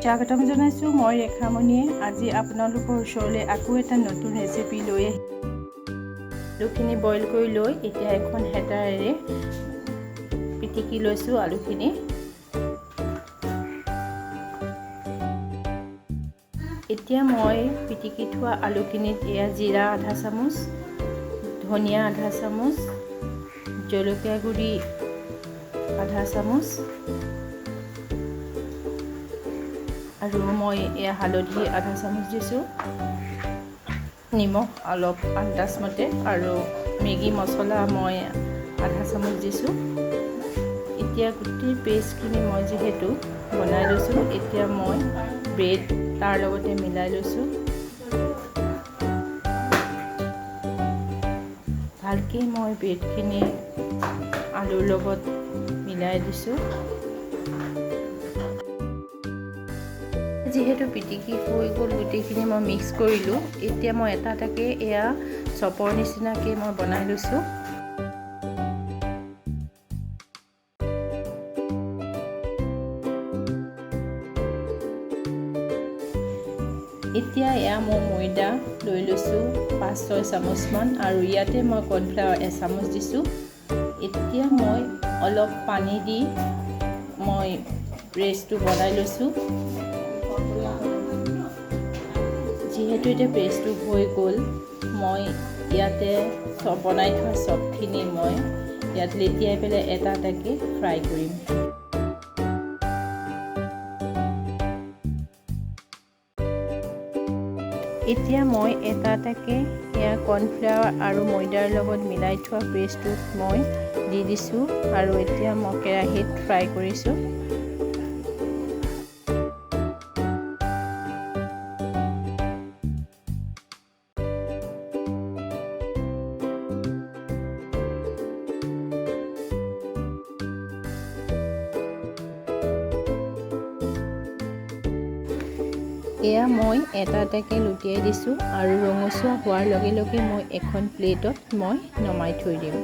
স্বাগতম জনাইছোঁ। মই ৰেখামণিয়ে আজি আপোনালোকৰ ওচৰলৈ আকৌ এটা নতুন ৰেচিপি লৈ আলুখিনি বইল কৰি লৈ এতিয়া এখন হেতাৰেৰে পিটিকি লৈছোঁ আলুখিনি। এতিয়া মই পিটিকি থোৱা আলুখিনিত এয়া জিৰা আধা চামুচ, ধনিয়া আধা চামুচ, জলকীয়া গুড়ি আধা চামুচ আৰু মই এয়া হালধি আধা চামুচ দিছোঁ, নিমখ অলপ আন্দাজ মতে আৰু মেগী মছলা মই আধা চামুচ দিছোঁ। এতিয়া গোটেই পেষ্টখিনি মই যিহেতু বনাই লৈছোঁ, এতিয়া মই ব্ৰেড তাৰ লগতে মিলাই লৈছোঁ। ভালকৈ মই ব্ৰেডখিনি আলুৰ লগত মিলাই দিছোঁ। যিহেতু পিটিকি হৈ গ'ল, গোটেইখিনি মই মিক্স কৰিলোঁ। এতিয়া মই এটা এটাকৈ এয়া চপৰ নিচিনাকৈ মই বনাই লৈছোঁ। এতিয়া এয়া মই ময়দা লৈ লৈছোঁ 5-6 চামুচমান আৰু ইয়াতে মই কৰ্ণফ্লাৱাৰ এচামুচ দিছোঁ। এতিয়া মই অলপ পানী দি মই পেষ্টটো বনাই লৈছোঁ। যিহেতু এতিয়া পেষ্টটো হৈ গ'ল, মই ইয়াতে বনাই থোৱা চবখিনি মই ইয়াত লেটিয়াই পেলাই এটা এটাকৈ ফ্ৰাই কৰিম। এতিয়া মই এটা এটাকৈ এয়া কৰ্ণফ্লাৱাৰ আৰু ময়দাৰ লগত মিলাই থোৱা পেষ্টটোত মই দি দিছোঁ আৰু এতিয়া মই কেৰাহীত ফ্ৰাই কৰিছোঁ। এয়া মই এটা এটাকৈ লুটিয়াই দিছোঁ আৰু ৰঙচুৱা হোৱাৰ লগে লগে মই এখন প্লেটত মই নমাই থৈ দিম।